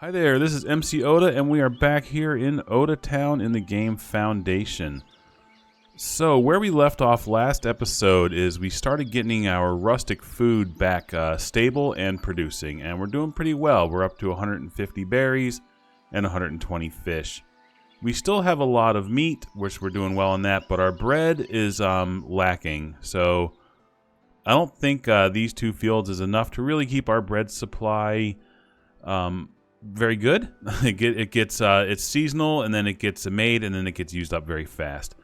Hi there, this is MC Oda, and we are back here in Oda Town in the game Foundation. So, where we left off last episode is we started getting our rustic food back stable and producing, and we're doing pretty well. We're up to 150 berries and 120 fish. We still have a lot of meat, which we're doing well on that, but our bread is lacking. So, I don't think these two fields is enough to really keep our bread supply very good. It's seasonal, and then it gets made, and then it gets used up very fast.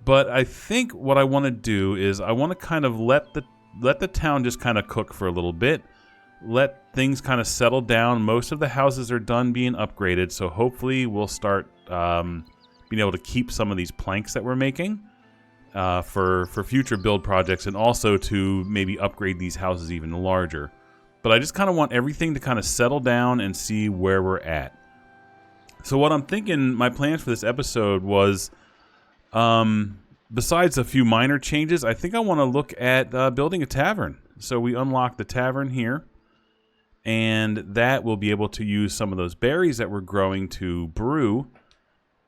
But I think what I want to do is I want to kind of let the town just kind of cook for a little bit, let things kind of settle down. Most of the houses are done being upgraded, so hopefully we'll start being able to keep some of these planks that we're making for future build projects, and also to maybe upgrade these houses even larger. But I just kind of want everything to kind of settle down and see where we're at. So what I'm thinking, my plans for this episode was, besides a few minor changes, I think I want to look at building a tavern. So we unlock the tavern here, and that will be able to use some of those berries that we're growing to brew.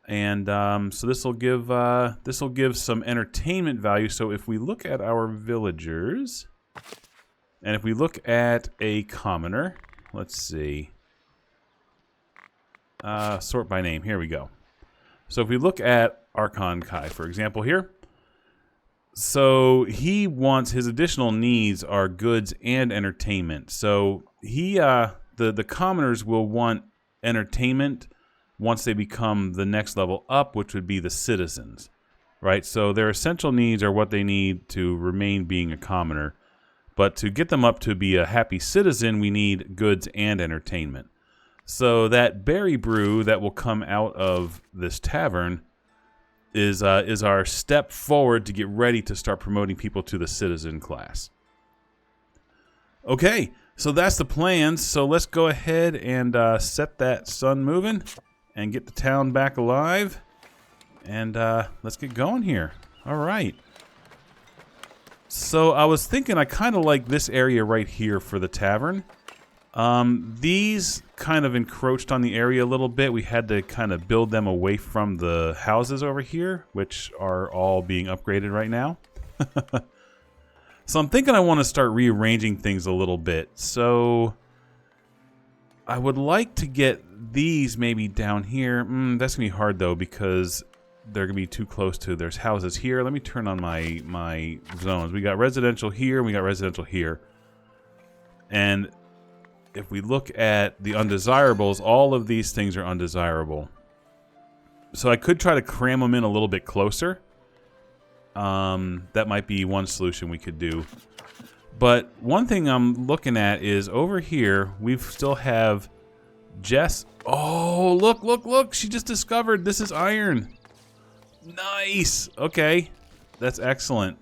And so this will give some entertainment value. So if we look at our villagers, and if we look at a commoner, let's see, sort by name, here we go. So if we look at Archon Kai, for example, here, so he wants, his additional needs are goods and entertainment. So he, the commoners will want entertainment once they become the next level up, which would be the citizens, right? So their essential needs are what they need to remain being a commoner. But to get them up to be a happy citizen, we need goods and entertainment. So that berry brew that will come out of this tavern is our step forward to get ready to start promoting people to the citizen class. Okay, so that's the plans. So let's go ahead and set that sun moving and get the town back alive. And let's get going here. All right. So I was thinking I kind of like this area right here for the tavern. These kind of encroached on the area a little bit. We had to kind of build them away from the houses over here, which are all being upgraded right now. So I'm thinking I want to start rearranging things a little bit. So I would like to get these maybe down here. That's going to be hard though, because they're going to be too close to, there's houses here. Let me turn on my zones. We got residential here, and we got residential here. And if we look at the undesirables, all of these things are undesirable. So I could try to cram them in a little bit closer. That might be one solution we could do. But one thing I'm looking at is over here, we still have Jess. Oh, look. She just discovered this is iron. Nice. Okay. That's excellent.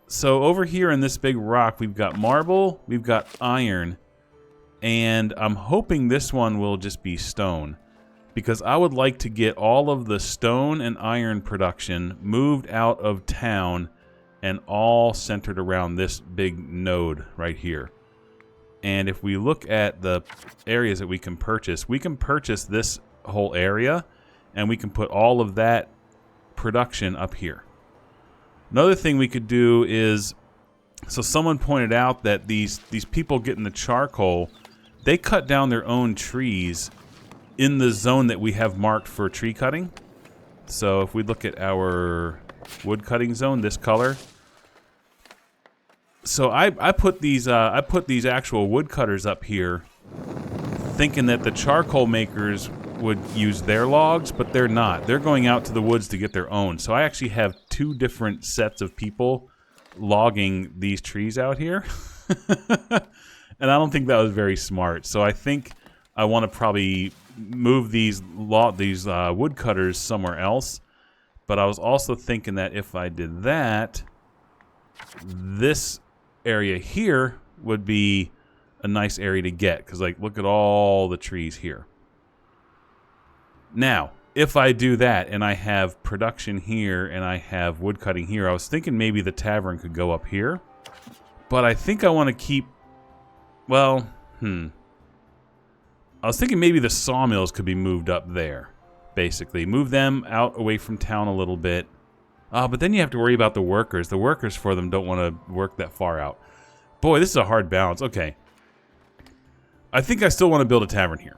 So over here in this big rock, we've got marble, we've got iron, and I'm hoping this one will just be stone, because I would like to get all of the stone and iron production moved out of town and all centered around this big node right here. And if we look at the areas that we can purchase this whole area, and we can put all of that production up here. Another thing we could do is, so someone pointed out that these people getting the charcoal, they cut down their own trees in the zone that we have marked for tree cutting. So if we look at our wood cutting zone, this color. So I put these actual wood cutters up here, thinking that the charcoal makers would use their logs, but they're not. They're going out to the woods to get their own. So I actually have two different sets of people logging these trees out here. And I don't think that was very smart. So I think I want to probably move these wood cutters somewhere else. But I was also thinking that if I did that, this area here would be a nice area to get, because like, look at all the trees here. Now, if I do that and I have production here and I have wood cutting here, I was thinking maybe the tavern could go up here. But I think I want to keep, well, I was thinking maybe the sawmills could be moved up there. Basically, move them out away from town a little bit. But then you have to worry about the workers. The workers for them don't want to work that far out. Boy, this is a hard balance. Okay. I think I still want to build a tavern here.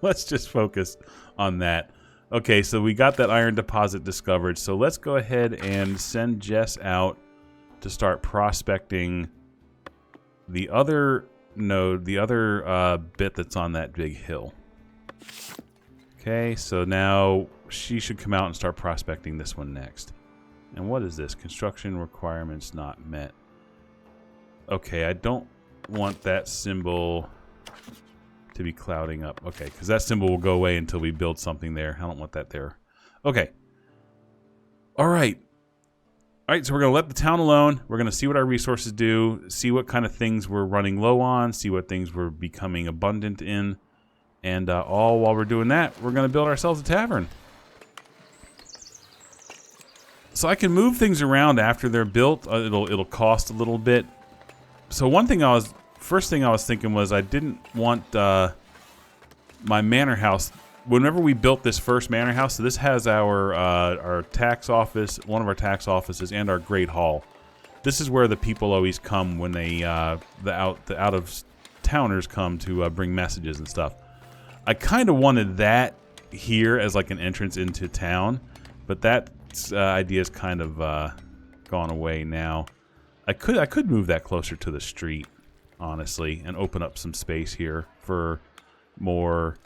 Let's just focus on that. Okay, so we got that iron deposit discovered. So let's go ahead and send Jess out to start prospecting the other node, the other bit that's on that big hill. Okay, so now she should come out and start prospecting this one next. And what is this? Construction requirements not met. Okay, I don't want that symbol to be clouding up. Okay, because that symbol will go away until we build something there. I don't want that there. Okay. All right. All right, so we're going to let the town alone. We're going to see what our resources do, see what kind of things we're running low on, see what things we're becoming abundant in. And all while we're doing that, we're going to build ourselves a tavern. So I can move things around after they're built. It'll cost a little bit. So first thing I was thinking was I didn't want my manor house. Whenever we built this first manor house, so this has our tax office, one of our tax offices, and our great hall. This is where the people always come when they the out of towners come to bring messages and stuff. I kind of wanted that here as like an entrance into town, but that idea's kind of gone away now. I could move that closer to the street, honestly, and open up some space here for more.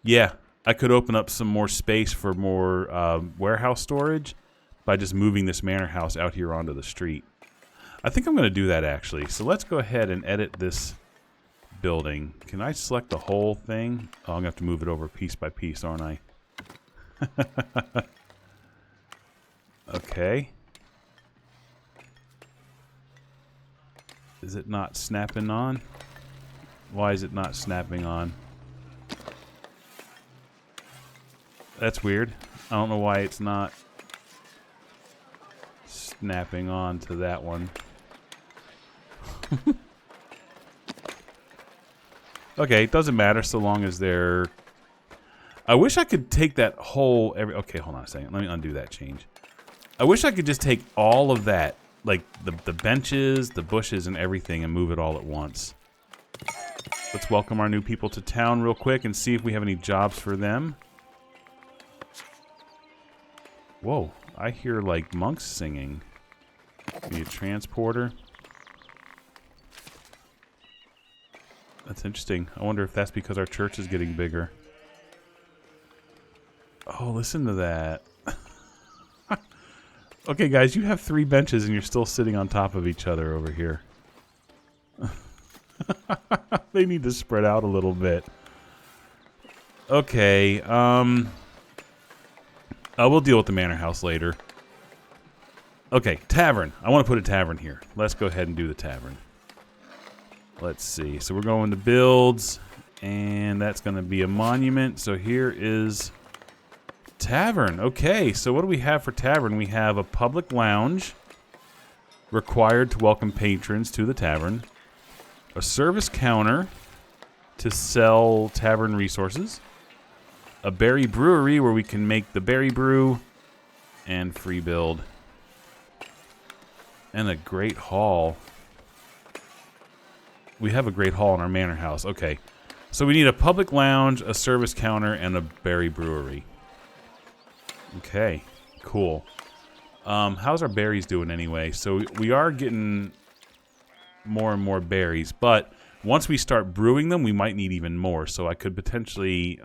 Yeah, I could open up some more space for more warehouse storage by just moving this manor house out here onto the street. I think I'm going to do that, actually. So let's go ahead and edit this building. Can I select the whole thing? Oh, I'm going to have to move it over piece by piece, aren't I? Okay. Is it not snapping on? Why is it not snapping on? That's weird. I don't know why it's not snapping on to that one. Okay, it doesn't matter so long as they're... I wish I could take that whole... Okay, hold on a second. Let me undo that change. I wish I could just take all of that, like the benches, the bushes, and everything, and move it all at once. Let's welcome our new people to town real quick and see if we have any jobs for them. Whoa, I hear like monks singing. Be a transporter. That's interesting. I wonder if that's because our church is getting bigger. Oh, listen to that. Okay, guys, you have 3 benches and you're still sitting on top of each other over here. They need to spread out a little bit. Okay, we'll deal with the manor house later. Okay, tavern. I want to put a tavern here. Let's go ahead and do the tavern. Let's see. So we're going to builds, and that's going to be a monument. So here is tavern. Okay, so what do we have for tavern? We have a public lounge required to welcome patrons to the tavern, a service counter to sell tavern resources, a berry brewery where we can make the berry brew, and free build, and a great hall. We have a great hall in our manor house. Okay, so we need a public lounge, a service counter, and a berry brewery. Okay, cool. How's our berries doing anyway? So we are getting more and more berries, but once we start brewing them, we might need even more. So I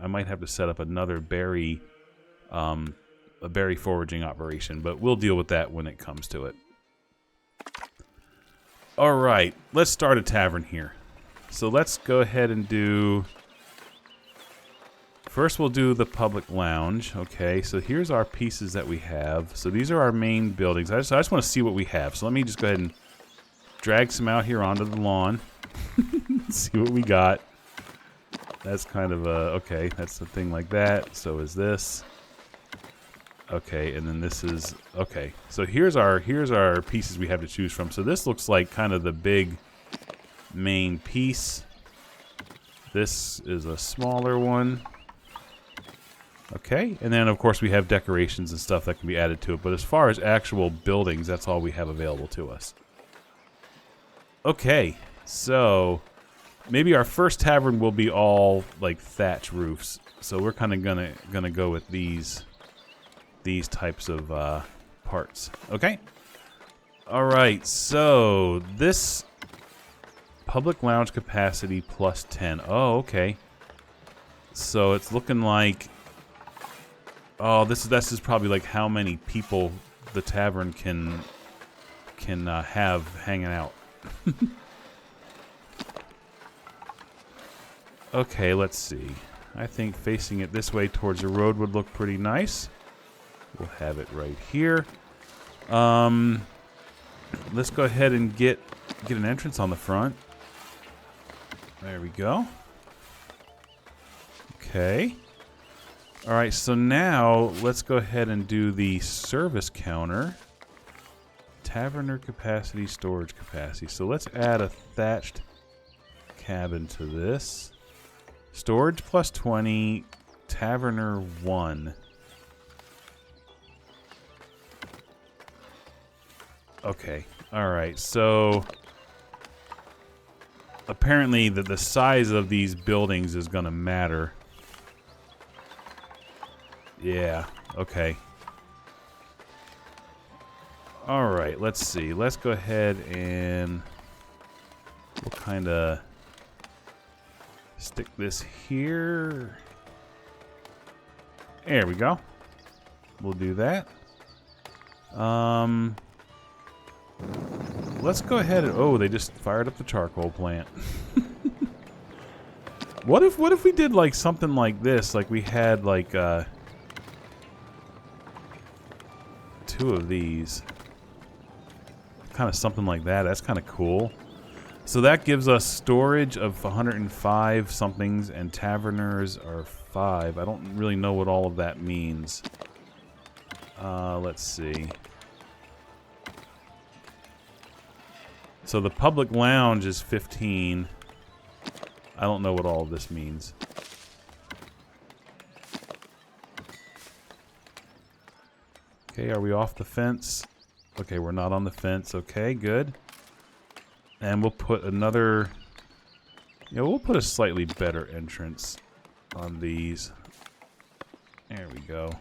might have to set up another berry, a berry foraging operation, but we'll deal with that when it comes to it. All right, let's start a tavern here. So let's go ahead and do... First, we'll do the public lounge. Okay, so here's our pieces that we have. So these are our main buildings. I just want to see what we have. So let me just go ahead and drag some out here onto the lawn. See what we got. That's kind of a... Okay, that's a thing like that. So is this. Okay, and then this is okay. So here's our pieces we have to choose from. So this looks like kind of the big main piece. This is a smaller one. Okay, and then of course we have decorations and stuff that can be added to it. But as far as actual buildings, that's all we have available to us. Okay, so maybe our first tavern will be all like thatch roofs. So we're kind of gonna go with these types of parts. Okay. All right. So this public lounge capacity plus 10. Oh, okay. So it's looking like. Oh, this is probably like how many people the tavern can have hanging out. Okay, let's see. I think facing it this way towards the road would look pretty nice. We'll have it right here. Let's go ahead and get an entrance on the front. There we go. Okay. All right, so now let's go ahead and do the service counter. Taverner capacity, storage capacity. So let's add a thatched cabin to this. Storage plus 20, Taverner 1. Okay, alright, so apparently the size of these buildings is going to matter. Yeah, okay. Alright, let's see. Let's go ahead and we'll kind of stick this here. There we go. We'll do that. Let's go ahead and... Oh, they just fired up the charcoal plant. What if we did like something like this? Like we had like 2 of these. Kind of something like that. That's kind of cool. So that gives us storage of 105 somethings and taverners are 5. I don't really know what all of that means. Let's see. So the public lounge is 15. I don't know what all of this means. Okay, are we off the fence? Okay, we're not on the fence. Okay, good. And we'll put another... Yeah, we'll put a slightly better entrance on these. There we go.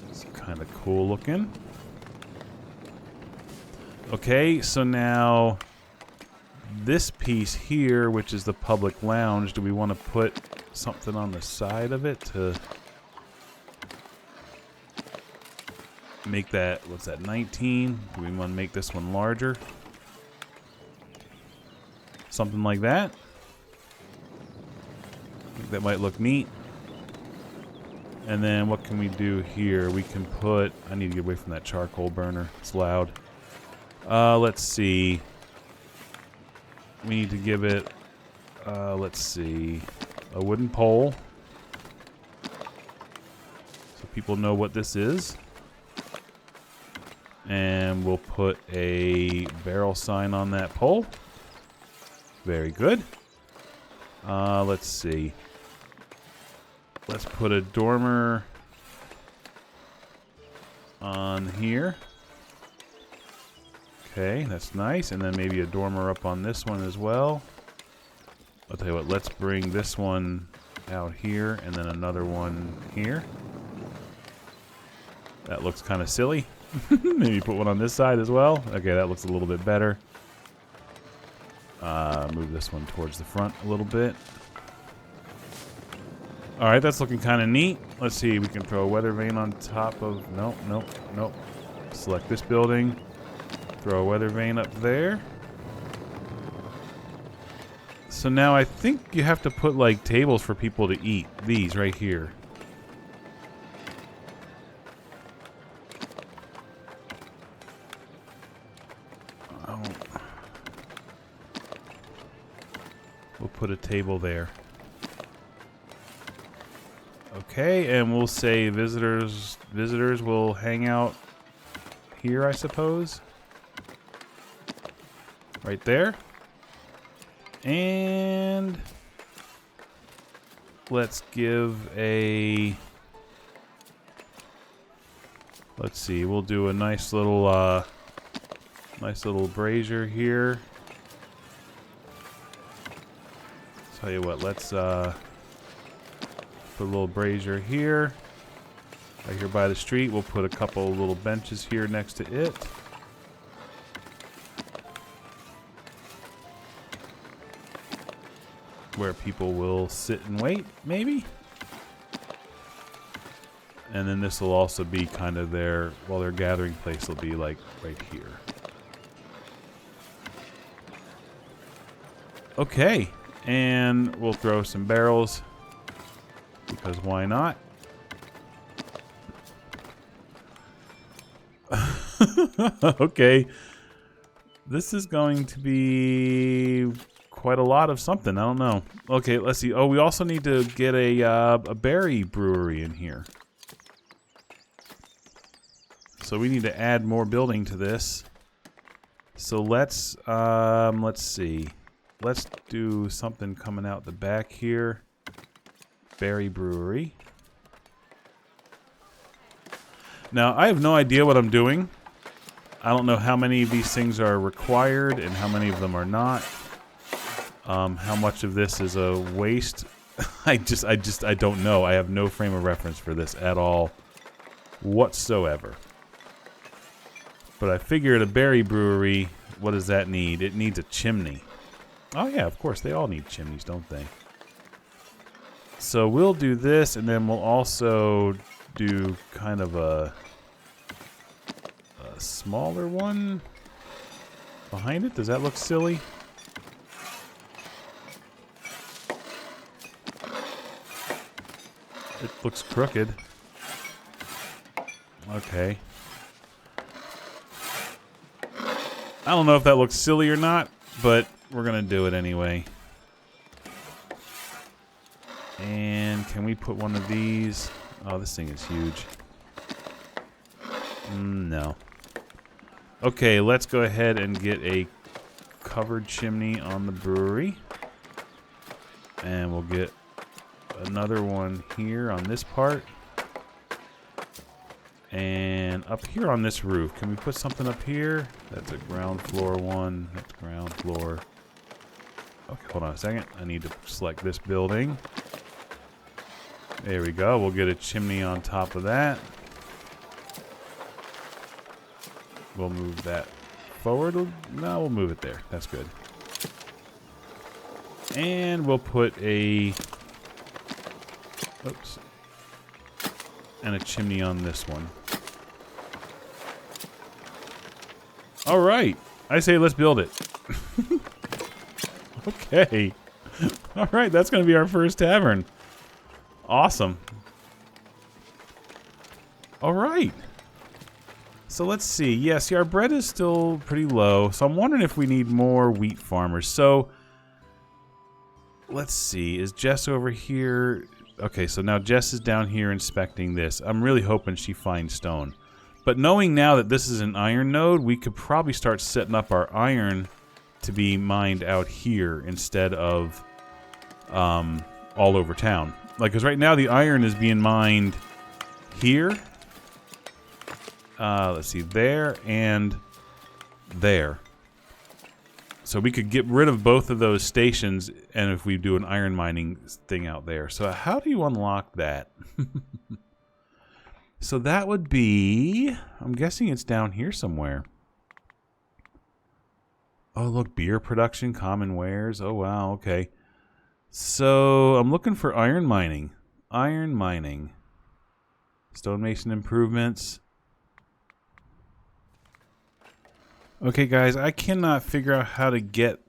It's kind of cool looking. Okay, so now this piece here, which is the public lounge, do we want to put something on the side of it to make that, what's that, 19? Do we want to make this one larger? Something like that. I think that might look neat. And then what can we do here? We can put, I need to get away from that charcoal burner. It's loud. Let's see. We need to give it, let's see, a wooden pole. So people know what this is. And we'll put a barrel sign on that pole. Very good. Let's see. Let's put a dormer on here. Okay, that's nice. And then maybe a dormer up on this one as well. I'll tell you what, let's bring this one out here and then another one here. That looks kind of silly. Maybe put one on this side as well. Okay, that looks a little bit better. Move this one towards the front a little bit. Alright, that's looking kind of neat. Let's see, we can throw a weather vane on top of... Nope, nope, nope. Select this building. Throw a weather vane up there. So now I think you have to put like tables for people to eat. These right here. Oh. We'll put a table there. Okay, and we'll say visitors will hang out here, I suppose. Right there. And let's give a... Let's see, we'll do a nice little brazier here. Tell you what, let's put a little brazier here. Right here by the street, we'll put a couple little benches here next to it. Where people will sit and wait, maybe? And then this will also be kind of their, well, their gathering place will be like right here. Okay, and we'll throw some barrels, because why not? Okay, this is going to be quite a lot of something. I don't know. Okay, let's see. Oh, we also need to get a berry brewery in here. So we need to add more building to this. So let's see. Let's do something coming out the back here. Berry brewery. Now, I have no idea what I'm doing. I don't know how many of these things are required and how many of them are not. How much of this is a waste? I don't know. I have no frame of reference for this at all whatsoever. But I figured a berry brewery, what does that need? It needs a chimney. Oh yeah, of course, they all need chimneys, don't they? So we'll do this, and then we'll also do kind of a smaller one behind it. Does that look silly? It looks crooked. Okay. I don't know if that looks silly or not, but we're gonna do it anyway. And can we put one of these? Oh, this thing is huge. No. Okay, let's go ahead and get a covered chimney on the brewery. And we'll get another one here on this part. And up here on this roof, can we put something up here? That's a ground floor one. That's ground floor. Okay, hold on a second. I need to select this building. There we go. We'll get a chimney on top of that. We'll move that forward. No, we'll move it there. That's good. And we'll put a... Oops. And a chimney on this one. All right. I say let's build it. Okay. All right, that's going to be our first tavern. Awesome. All right. So let's see. Yeah, see, our bread is still pretty low. So I'm wondering if we need more wheat farmers. So let's see. Is Jess over here? Okay, so now Jess is down here inspecting this. I'm really hoping she finds stone. But knowing now that this is an iron node, we could probably start setting up our iron to be mined out here instead of all over town. Like, because right now the iron is being mined here. Let's see, there and there. So we could get rid of both of those stations, and if we do an iron mining thing out there. So how do you unlock that? So that would be... I'm guessing it's down here somewhere. Oh, look, beer production, common wares. Oh, wow, okay. So I'm looking for iron mining. Iron mining. Stonemason improvements. Okay, guys, I cannot figure out how to get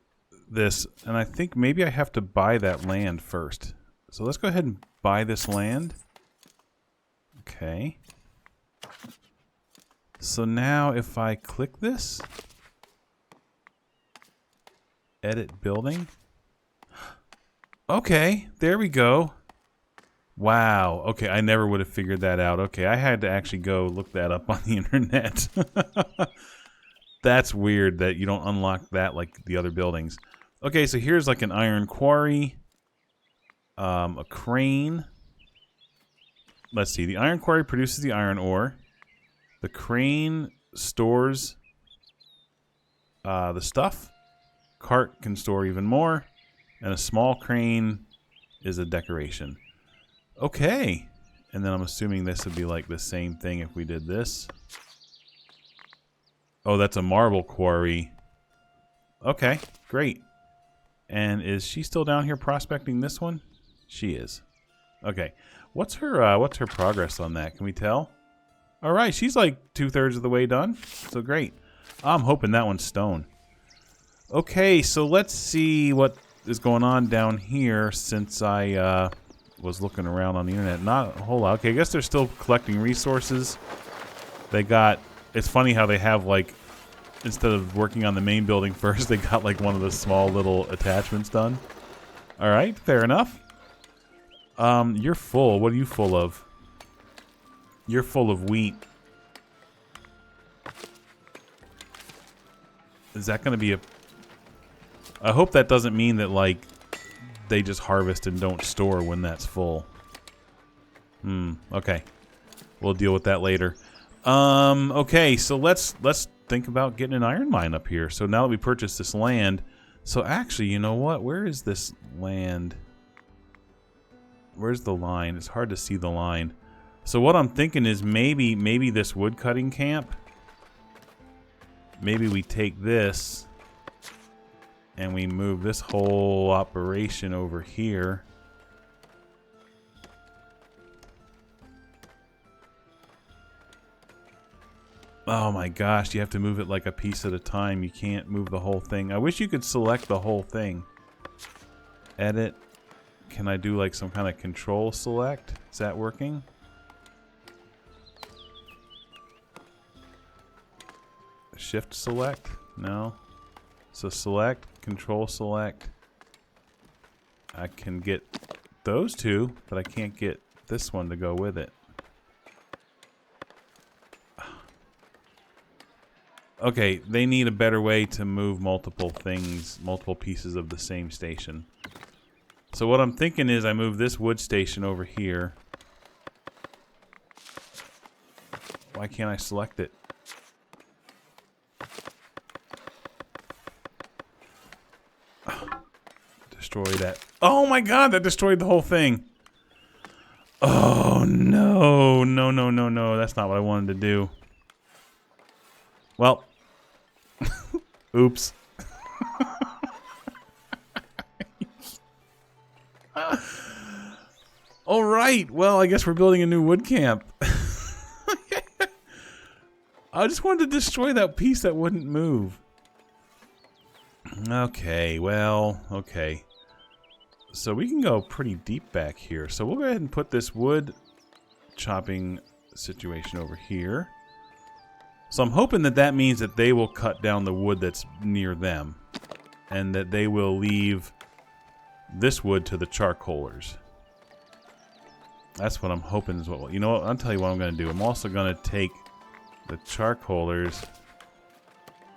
this, and I think maybe I have to buy that land first. So let's go ahead and buy this land. Okay. So now if I click this, edit building. Okay, there we go. Wow. Okay, I never would have figured that out. Okay, I had to actually go look that up on the internet. That's weird that you don't unlock that like the other buildings. Okay, so here's like an iron quarry. A crane. Let's see. The iron quarry produces the iron ore. The crane stores the stuff. Cart can store even more. And a small crane is a decoration. Okay. And then I'm assuming this would be like the same thing if we did this. Oh, that's a marble quarry. Okay, great. And is she still down here prospecting this one? She is. Okay. What's her progress on that? Can we tell? All right, she's like 2/3 of the way done. So great. I'm hoping that one's stone. Okay, so let's see what is going on down here since I was looking around on the internet. Not a whole lot. Okay, I guess they're still collecting resources. They got... It's funny how they have, like, instead of working on the main building first, they got, like, one of the small little attachments done. All right, fair enough. You're full. What are you full of? You're full of wheat. Is that going to be a... I hope that doesn't mean that, like, they just harvest and don't store when that's full. Okay. We'll deal with that later. Okay, so let's think about getting an iron mine up here. So now that we purchased this land... So actually, you know what? Where is this land? Where's the line? It's hard to see the line. So what I'm thinking is maybe this wood cutting camp. Maybe we take this and we move this whole operation over here. Oh my gosh, you have to move it like a piece at a time. You can't move the whole thing. I wish you could select the whole thing. Edit. Can I do like some kind of control select? Is that working? Shift select? No. So select, control select. I can get those two, but I can't get this one to go with it. Okay, they need a better way to move multiple things, multiple pieces of the same station. So what I'm thinking is I move this wood station over here. Why can't I select it? Destroy that. Oh my god, that destroyed the whole thing. Oh no, no, no, no, no. That's not what I wanted to do. Well, oops. All right. Well, I guess we're building a new wood camp. I just wanted to destroy that piece that wouldn't move. Okay, well, okay. So we can go pretty deep back here. So we'll go ahead and put this wood chopping situation over here. So I'm hoping that that means that they will cut down the wood that's near them. And that they will leave this wood to the charcoalers. That's what I'm hoping is what... You know what? I'll tell you what I'm going to do. I'm also going to take the charcoalers...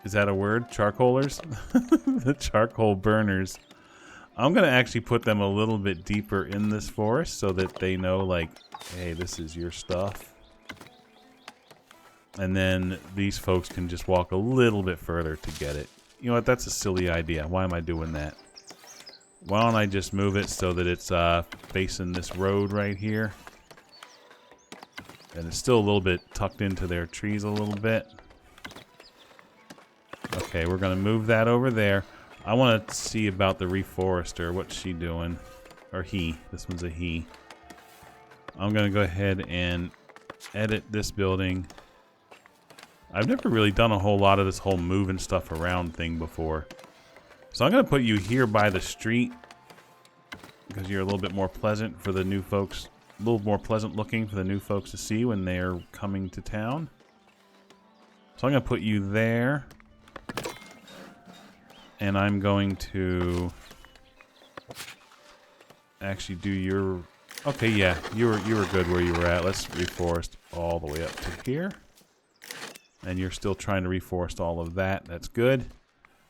Is that a word? Charcoalers? The charcoal burners. I'm going to actually put them a little bit deeper in this forest so that they know, like, hey, this is your stuff. And then these folks can just walk a little bit further to get it. You know what? That's a silly idea. Why am I doing that? Why don't I just move it so that it's facing this road right here? And it's still a little bit tucked into their trees a little bit. Okay, we're going to move that over there. I want to see about the reforester. What's she doing? Or he. This one's a he. I'm going to go ahead and edit this building. I've never really done a whole lot of this whole moving stuff around thing before. So I'm going to put you here by the street. Because you're a little bit more pleasant for the new folks. A little more pleasant looking for the new folks to see when they're coming to town. So I'm going to put you there. And I'm going to actually do your Okay, yeah, you were good where you were at. Let's reforest all the way up to here. And you're still trying to reforest all of that. That's good.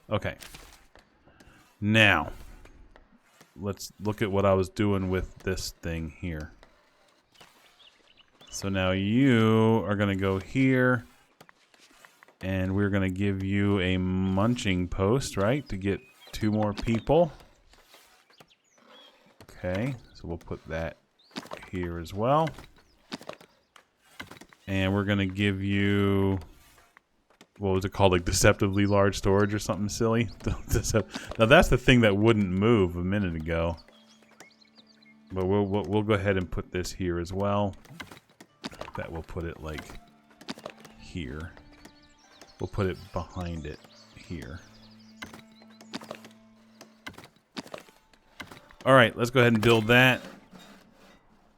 Okay. Now, let's look at what I was doing with this thing here. So now you are going to go here. And we're going to give you a munching post, right? To get 2 more people. Okay, so we'll put that here as well. And we're going to give you, what was it called? Like deceptively large storage or something silly? Now that's the thing that wouldn't move a minute ago. But we'll go ahead and put this here as well. That will put it like here. We'll put it behind it here. Alright, let's go ahead and build that.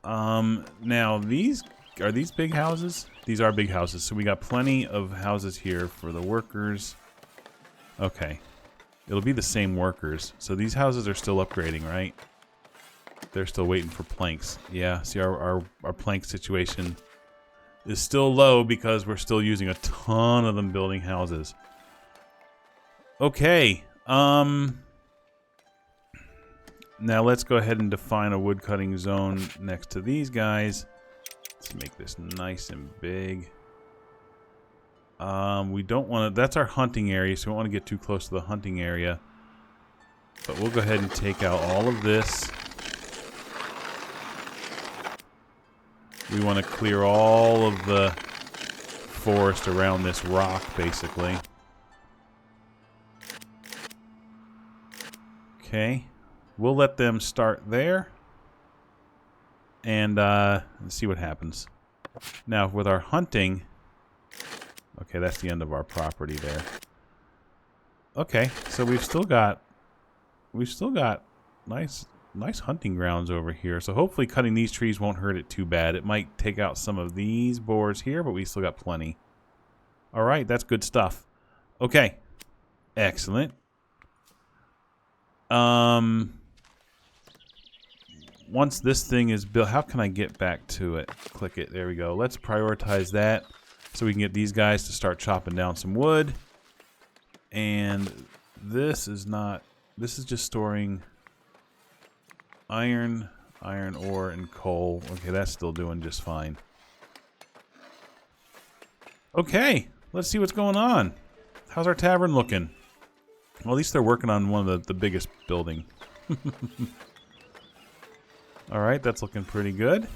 Now these, are these big houses? These are big houses, so we got plenty of houses here for the workers. Okay. It'll be the same workers. So these houses are still upgrading, right? They're still waiting for planks. Yeah, see our plank situation is still low because we're still using a ton of them building houses. Okay. Now let's go ahead and define a wood cutting zone next to these guys. Let's make this nice and big. We don't want to, that's our hunting area, so we don't want to get too close to the hunting area. But we'll go ahead and take out all of this. We want to clear all of the forest around this rock, basically. Okay. We'll let them start there. And let's see what happens. Now, with our hunting... Okay, that's the end of our property there. Okay, so we've still got nice hunting grounds over here. So hopefully cutting these trees won't hurt it too bad. It might take out some of these boars here, but we still got plenty. All right, that's good stuff. Okay, excellent. Once this thing is built, how can I get back to it? Click it. There we go. Let's prioritize that so we can get these guys to start chopping down some wood. And this is not, this is just storing iron ore, and coal. Okay, that's still doing just fine. Okay, let's see what's going on. How's our tavern looking? Well, at least they're working on one of the biggest building. Alright, that's looking pretty good.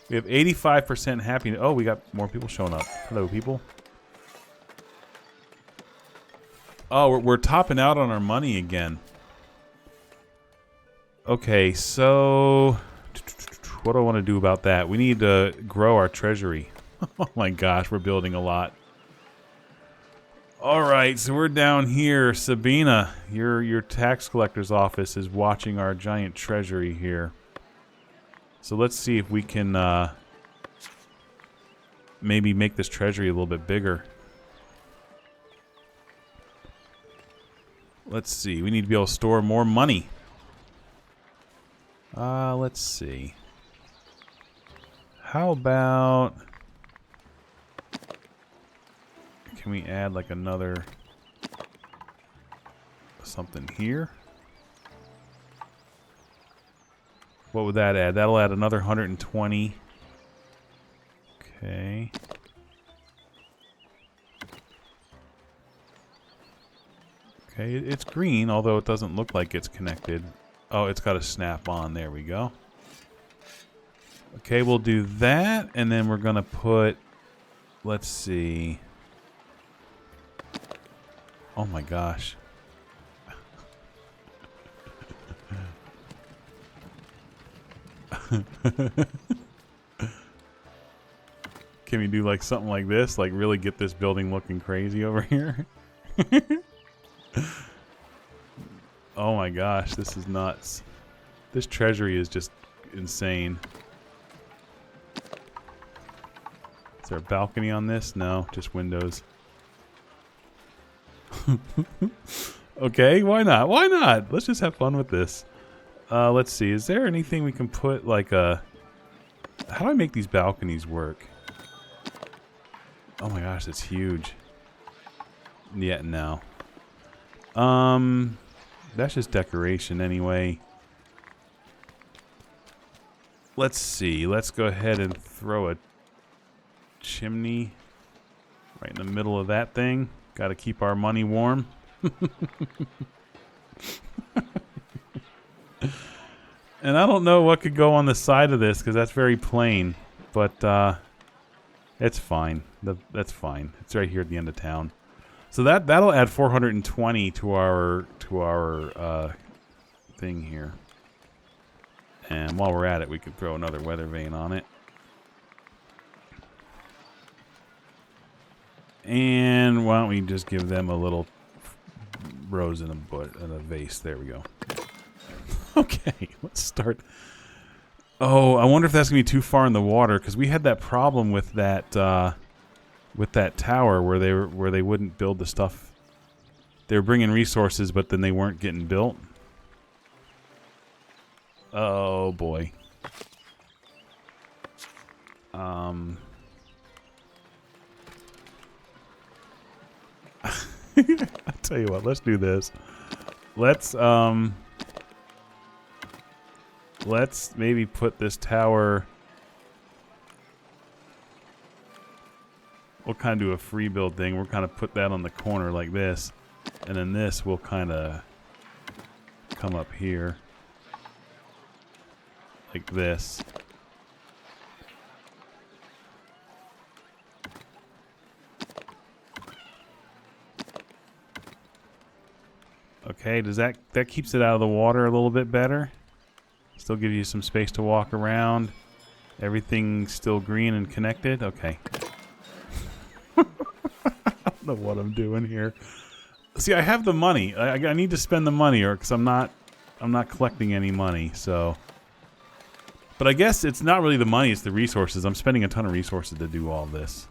We have 85% happiness. Oh, we got more people showing up. Hello, people. Oh, we're topping out on our money again. Okay, so... what do I want to do about that? We need to grow our treasury. Oh my gosh, we're building a lot. Alright, so we're down here. Sabina, your tax collector's office is watching our giant treasury here. So let's see if we can maybe make this treasury a little bit bigger. Let's see, we need to be able to store more money. Let's see. How about... can we add like another something here? What would that add? That'll add another 120. Okay. Okay, it's green, although it doesn't look like it's connected. Oh, it's got a snap on. There we go. Okay, we'll do that, and then we're gonna put, let's see. Oh my gosh. Can we do like something like this? Like really get this building looking crazy over here? Oh my gosh, this is nuts. This treasury is just insane. Is there a balcony on this? No, just windows. Okay, why not? Why not? Let's just have fun with this. Let's see. Is there anything we can put like a... How do I make these balconies work? Oh my gosh, it's huge. Yeah, no. That's just decoration anyway. Let's see. Let's go ahead and throw a chimney right in the middle of that thing. Got to keep our money warm. And I don't know what could go on the side of this because that's very plain, but it's fine. That's fine. It's right here at the end of town. So that'll add 420 to our thing here. And while we're at it, we could throw another weather vane on it. And why don't we just give them a little rose in a vase? There we go. Okay, let's start. Oh, I wonder if that's gonna be too far in the water because we had that problem with that tower where they wouldn't build the stuff. They were bringing resources, but then they weren't getting built. Oh boy. I'll tell you what. Let's do this. Let's maybe put this tower. We'll kind of do a free build thing. We'll kind of put that on the corner like this. And then this will kind of come up here. Like this. Okay, does that keeps it out of the water a little bit better? Still give you some space to walk around. Everything's still green and connected. Okay. I don't know what I'm doing here. See, I have the money. I need to spend the money, or because I'm not collecting any money. So, but I guess it's not really the money; it's the resources. I'm spending a ton of resources to do all this.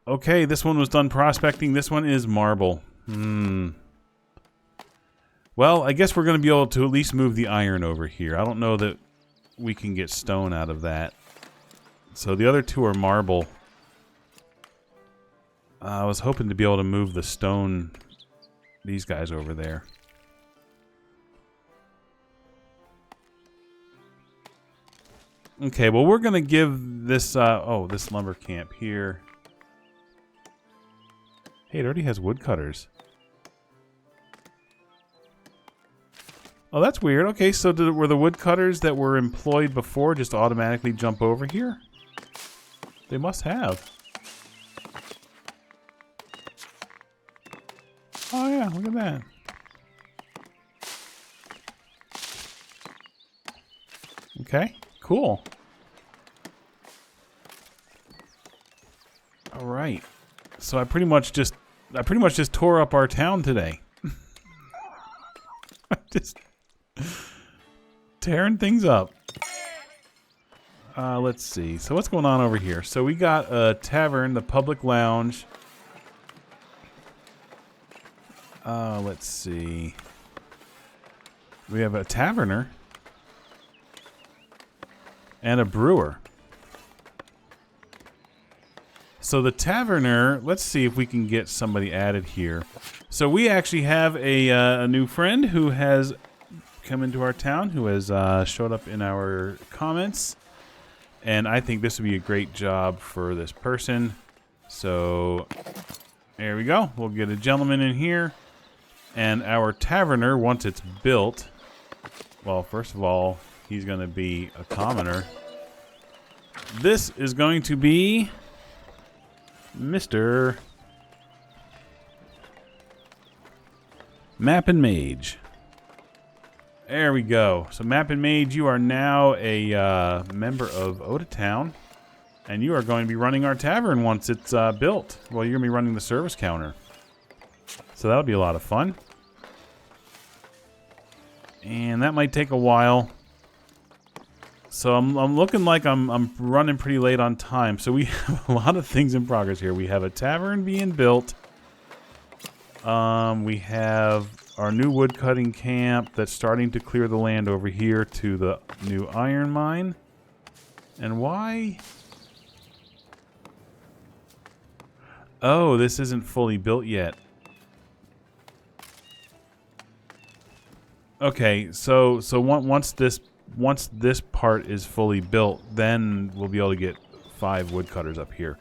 Okay, this one was done prospecting. This one is marble. Well, I guess we're going to be able to at least move the iron over here. I don't know that we can get stone out of that. So the other two are marble. I was hoping to be able to move the stone, these guys over there. Okay, well we're going to give this, this lumber camp here. Hey, it already has woodcutters. Oh, that's weird. Okay, so were the woodcutters that were employed before just automatically jump over here? They must have. Oh yeah, look at that. Okay, cool. All right. So I pretty much just tore up our town today. I'm just tearing things up. Let's see. So what's going on over here? So we got a tavern, the public lounge. Let's see. We have a taverner and a brewer. So the taverner, let's see if we can get somebody added here. So we actually have a new friend who has come into our town, who has showed up in our comments. And I think this would be a great job for this person. So there we go. We'll get a gentleman in here. And our taverner, once it's built, well, first of all, he's going to be a commoner. This is going to be Mr. Map and Mage. There we go. So Map and Mage, you are now a member of Oda Town, and you are going to be running our tavern once it's built. Well, you're going to be running the service counter. So that'll be a lot of fun. And that might take a while. So I'm looking like I'm running pretty late on time. So we have a lot of things in progress here. We have a tavern being built. We have our new wood cutting camp that's starting to clear the land over here to the new iron mine. And why? Oh, this isn't fully built yet. Okay, so once this part is fully built, then we'll be able to get 5 woodcutters up here.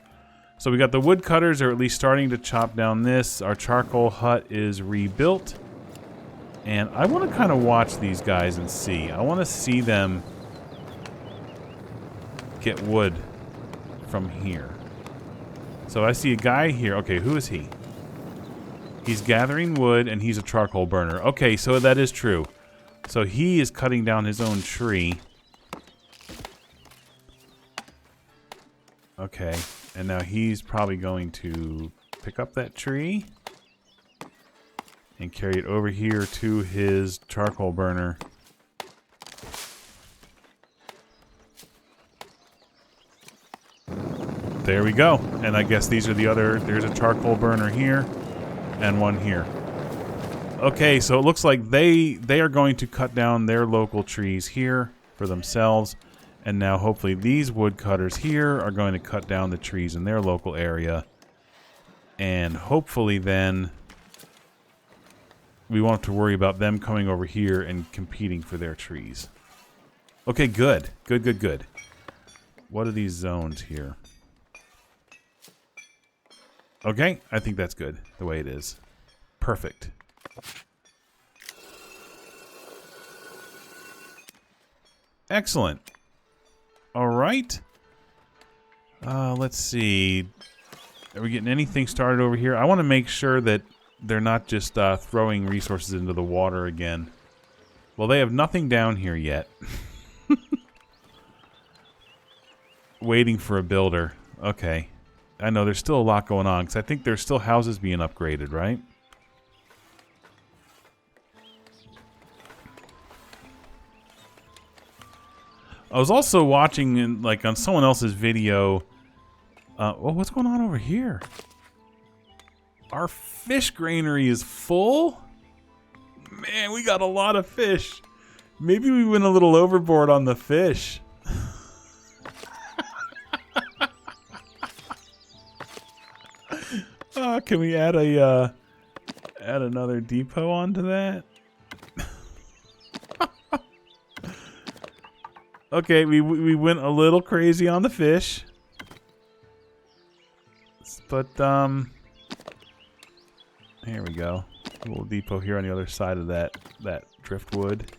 So we got the woodcutters are at least starting to chop down this. Our charcoal hut is rebuilt. And I want to kind of watch these guys and see. I want to see them get wood from here. So I see a guy here. Okay, who is he? He's gathering wood and he's a charcoal burner. Okay, so that is true. So he is cutting down his own tree. Okay, and now he's probably going to pick up that tree and carry it over here to his charcoal burner. There we go. And I guess these are the other, there's a charcoal burner here and one here. Okay, so it looks like they are going to cut down their local trees here for themselves. And now hopefully these woodcutters here are going to cut down the trees in their local area. And hopefully then we won't have to worry about them coming over here and competing for their trees. Okay, good. Good, good, good. What are these zones here? Okay, I think that's good the way it is. Perfect. Excellent. All right. Let's see. Are we getting anything started over here? I want to make sure that they're not just throwing resources into the water again. Well, they have nothing down here yet. Waiting for a builder. Okay. I know there's still a lot going on, because I think there's still houses being upgraded, right? I was also watching, like, on someone else's video. Well, what's going on over here? Our fish granary is full? Man, we got a lot of fish. Maybe we went a little overboard on the fish. Can we add a add another depot onto that? Okay, we went a little crazy on the fish. But here we go. A little depot here on the other side of that driftwood.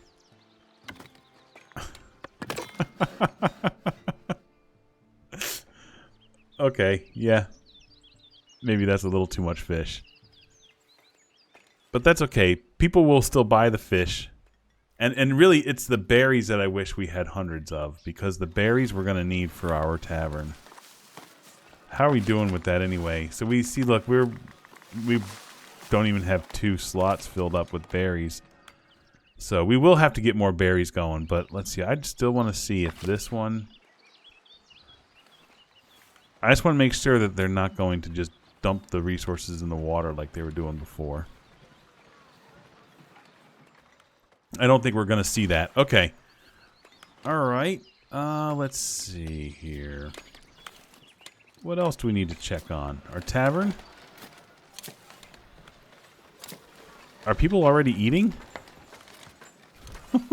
Okay, yeah. Maybe that's a little too much fish. But that's okay. People will still buy the fish. And really, it's the berries that I wish we had hundreds of, because the berries we're going to need for our tavern. How are we doing with that anyway? So we see, look, we don't even have 2 slots filled up with berries. So we will have to get more berries going, but let's see. I still want to see if this one... I just want to make sure that they're not going to just dump the resources in the water like they were doing before. I don't think we're going to see that. Okay. All right. Let's see here. What else do we need to check on? Our tavern? Are people already eating? The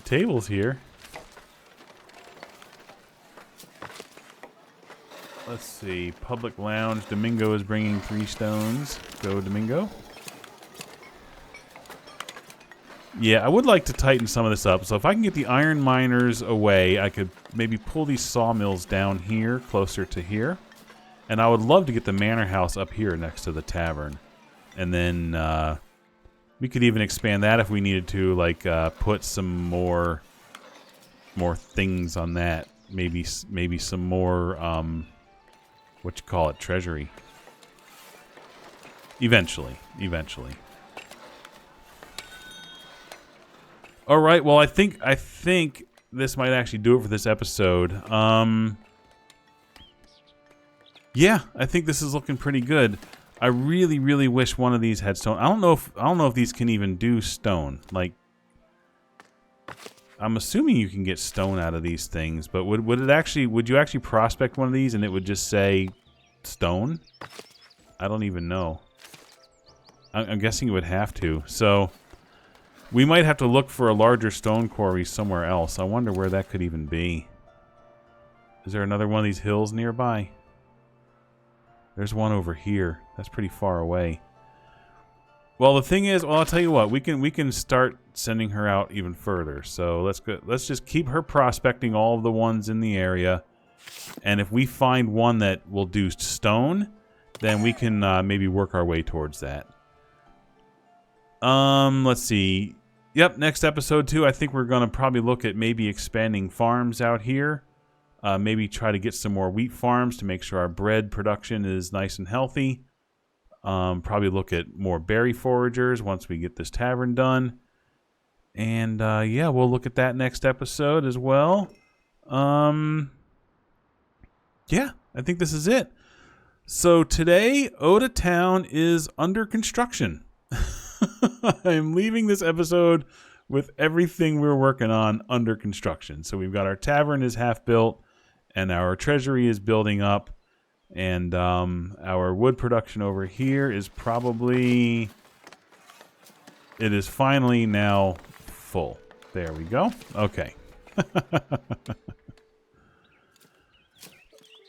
table's here. Let's see. Public lounge. Domingo is bringing 3 stones. Go, Domingo. Yeah, I would like to tighten some of this up. So if I can get the iron miners away, I could maybe pull these sawmills down here, closer to here. And I would love to get the manor house up here next to the tavern. And then we could even expand that if we needed to, like put some more things on that. Maybe some more, what you call it, treasury. Eventually. All right. Well, I think this might actually do it for this episode. Yeah, I think this is looking pretty good. I really, really wish one of these had stone. I don't know if these can even do stone. Like, I'm assuming you can get stone out of these things, but would you actually prospect one of these and it would just say stone? I don't even know. I'm guessing it would have to. So we might have to look for a larger stone quarry somewhere else. I wonder where that could even be. Is there another one of these hills nearby? There's one over here. That's pretty far away. Well, the thing is, well, I'll tell you what. We can start sending her out even further. So let's just keep her prospecting all of the ones in the area. And if we find one that will do stone, then we can maybe work our way towards that. Let's see. Yep, next episode too. I think we're gonna probably look at maybe expanding farms out here. Maybe try to get some more wheat farms to make sure our bread production is nice and healthy. Probably look at more berry foragers once we get this tavern done. And yeah, we'll look at that next episode as well. Yeah, I think this is it. So today, Oda Town is under construction. I'm leaving this episode with everything we're working on under construction. So we've got our tavern is half built, and our treasury is building up, and our wood production over here is probably... It is finally now full. There we go. Okay.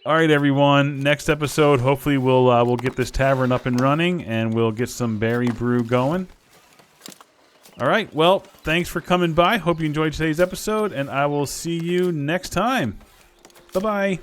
All right, everyone. Next episode, hopefully we'll get this tavern up and running, and we'll get some berry brew going. All right. Well, thanks for coming by. Hope you enjoyed today's episode, and I will see you next time. Bye-bye.